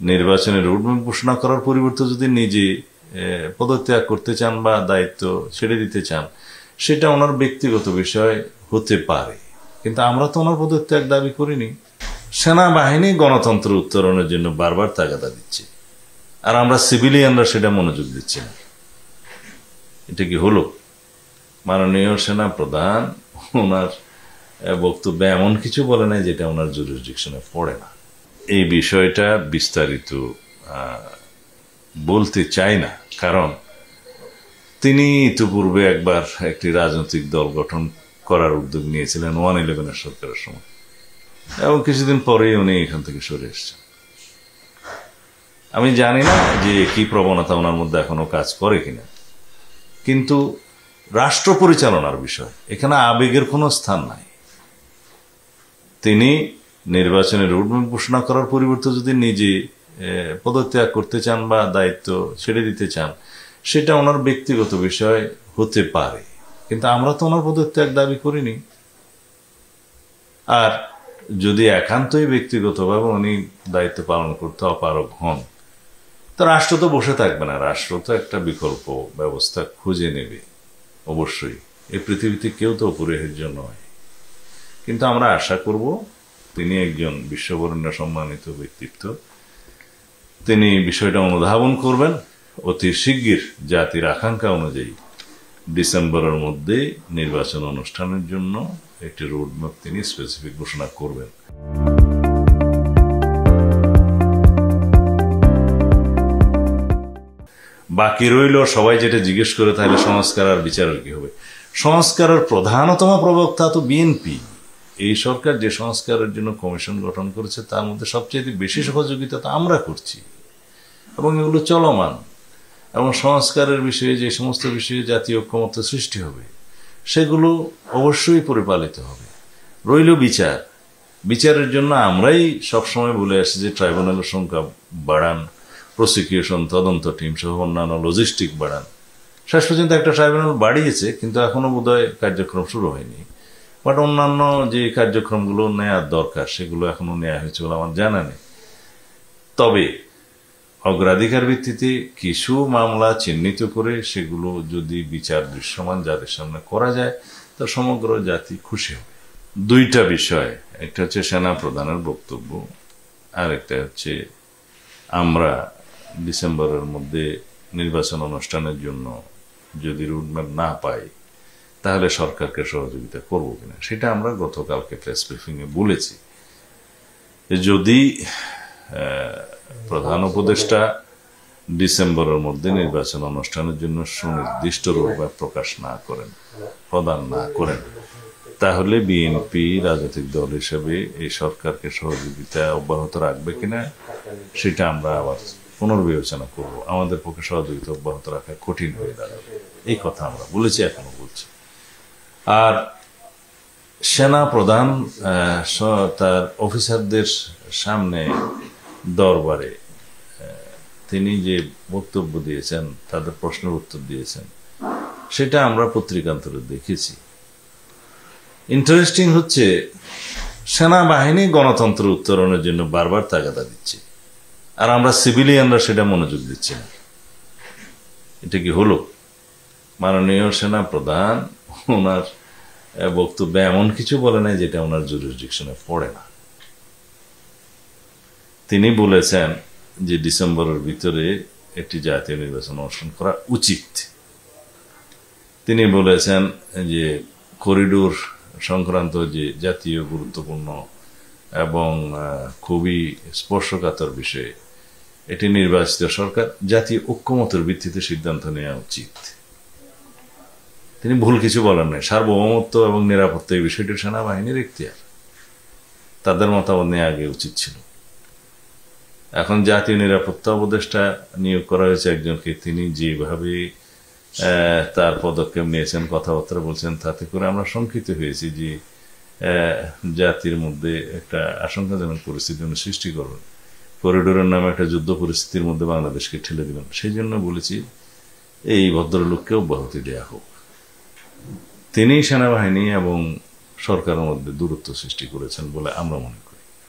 নির্বাচনের রোডম্যাপ ঘোষণা করার পরিবর্তে যদি নিজে পদত্যাগ করতে চান বা দায়িত্ব ছেড়ে দিতে চান, সেটা ওনার ব্যক্তিগত বিষয় হতে পারে, কিন্তু আমরা তো ওনার পদত্যাগ দাবি করিনি। সেনাবাহিনী গণতন্ত্র উত্তরণের জন্য বারবার তাগাদা দিচ্ছে, আর আমরা সিভিলিয়ানরা সেটা মনোযোগ দিচ্ছি না। এটা কি হলো? মাননীয় সেনা প্রধান ওনার বক্তব্যে এমন কিছু বলে নাই যেটা ওনার জুরিসডিকশনে পড়ে না। এই বিষয়টা বিস্তারিত বলতে চাই না, কারণ তিনি ইতিপূর্বে একবার একটি রাজনৈতিক দল গঠন করার উদ্যোগ নিয়েছিলেন 111 সরকারের সময়, এবং কিছুদিন পরেই উনি এখান থেকে সরে এসছেন। আমি জানি না যে কি প্রবণতা ওনার মধ্যে এখনো কাজ করে কিনা, কিন্তু রাষ্ট্র পরিচালনার বিষয়, এখানে আবেগের কোনো স্থান নাই। তিনি নির্বাচনের রোডম্যাপ ঘোষণা করার পরিবর্তে যদি নিজে পদত্যাগ করতে চান বা দায়িত্ব ছেড়ে দিতে চান, সেটা ওনার ব্যক্তিগত বিষয় হতে পারে, কিন্তু আমরা তো ওনার পদত্যাগ দাবি করিনি। আর যদি একান্তই ব্যক্তিগতভাবে উনি দায়িত্ব পালন করতে অপারগ হন, তো রাষ্ট্র তো বসে থাকবে না, রাষ্ট্র তো একটা বিকল্প ব্যবস্থা খুঁজে নেবে অবশ্যই। এই পৃথিবীতে কেউ তো অপরিহার্য নয়, কিন্তু আমরা আশা করব তিনি একজন বিশ্ববরেণ্য সম্মানিত ব্যক্তিত্ব, তিনি বিষয়টা অনুধাবন করবেন। অতি শিগগির জাতির আকাঙ্ক্ষা অনুযায়ী ডিসেম্বরের মধ্যে নির্বাচন অনুষ্ঠানের জন্য একটি রোডম্যাপ তিনি স্পেসিফিক ঘোষণা করবেন। বাকি রইল সবাই যেটা জিজ্ঞেস করে, তাহলে সংস্কার আর বিচারের কি হবে? সংস্কারের প্রধানতম প্রবক্তা তো বিএনপি। এই সরকার যে সংস্কারের জন্য কমিশন গঠন করেছে, তার মধ্যে সবচেয়ে বেশি সহযোগিতা তো আমরা করছি, এবং এগুলো চলমান। এবং সংস্কারের বিষয়ে যে সমস্ত বিষয়ে জাতীয় ঐক্যমত্য সৃষ্টি হবে, সেগুলো অবশ্যই পরিপালিত হবে। রইল বিচার। বিচারের জন্য আমরাই সবসময় বলে আসছি যে ট্রাইব্যুনালের সংখ্যা বাড়ান, প্রসিকিউশন, তদন্ত টিম সহ অন্যান্য লজিস্টিক বাড়ান। শেষ পর্যন্ত একটা ট্রাইব্যুনাল বাড়িয়েছে, কিন্তু এখনো বোধহয় কার্যক্রম শুরু হয়নি। বাট অন্যান্য যে কার্যক্রমগুলো নেওয়ার দরকার, সেগুলো এখনো নেওয়া হয়েছে বলে আমার জানা নেই। তবে অগ্রাধিকার ভিত্তিতে কিছু মামলা চিহ্নিত করে সেগুলো যদি বিচার দৃশ্যমান যাদের সামনে করা যায়, তা সমগ্র জাতি খুশি হবে। দুইটা বিষয়, একটা হচ্ছে সেনা প্রধানের বক্তব্য, আর একটা হচ্ছে আমরা ডিসেম্বরের মধ্যে নির্বাচন অনুষ্ঠানের জন্য যদি রোডম্যাপ না পাই, তাহলে সরকারকে সহযোগিতা করব কিনা। সেটা আমরা গতকালকে প্রেস ব্রিফিংয়ে বলেছি। যদি প্রধান উপদেষ্টা ডিসেম্বরের মধ্যে নির্বাচন অনুষ্ঠানের জন্য সুনির্দিষ্ট রোডম্যাপ প্রদান না করেন, তাহলে বিএনপি রাজনৈতিক দল হিসেবে এই সরকারকে সহযোগিতা অব্যাহত রাখবে কিনা সেটা আমরা আবার পুনর্বিবেচনা করব। আমাদের পক্ষে সহযোগিতা অব্যাহত রাখা কঠিন হয়ে দাঁড়াবে, এই কথা আমরা বলেছি, এখনো বলছি। আর সেনা প্রধান তার অফিসারদের সামনে দরবারে তিনি যে বক্তব্য দিয়েছেন, তাদের প্রশ্নের উত্তর দিয়েছেন, সেটা আমরা পত্রিকান্তরে দেখেছি। ইন্টারেস্টিং হচ্ছে, সেনাবাহিনী গণতন্ত্র উত্তরণের জন্য বারবার তাগাদা দিচ্ছে, আর আমরা সিভিলিয়ানরা সেটা মনোযোগ দিচ্ছি না। এটা কি হলো? মাননীয় সেনা প্রধান ওনার বক্তব্যে এমন কিছু বলে নাই যেটা ওনার জুরিসডিকশনে পড়ে না। তিনি বলেছেন যে ডিসেম্বরের ভিতরে একটি জাতীয় নির্বাচন অনুষ্ঠান করা উচিত। তিনি বলেছেন যে করিডোর সংক্রান্ত যে জাতীয় গুরুত্বপূর্ণ এবং খুবই স্পর্শকাতর বিষয়ে এটি নির্বাচিত সরকার জাতীয় ঐক্যমতের ভিত্তিতে সিদ্ধান্ত নেওয়া উচিত। তিনি ভুল কিছু বলেন নাই। সার্বভৌমত্ব এবং নিরাপত্তা এই বিষয়টি সেনাবাহিনীর এখতিয়ার, তাদের মতামত নেওয়া আগে উচিত ছিল। এখন জাতীয় নিরাপত্তা উপদেষ্টা নিয়োগ করা হয়েছে একজনকে, তিনি যেভাবে তার পদক্ষেপ নিয়েছেন, কথাবার্তা বলছেন, তাতে করে আমরা শঙ্কিত হয়েছি যে জাতির মধ্যে একটা আশঙ্কাজনক পরিস্থিতি সৃষ্টি করবেন, করিডোরের নামে একটা যুদ্ধ পরিস্থিতির মধ্যে বাংলাদেশকে ঠেলে দিবেন। সেই জন্য বলেছি এই ভদ্রলোককে অব্যাহতি দেওয়া হোক। তিনি সেনাবাহিনী এবং সরকারের মধ্যে দূরত্ব সৃষ্টি করেছেন বলে আমরা মনে করি।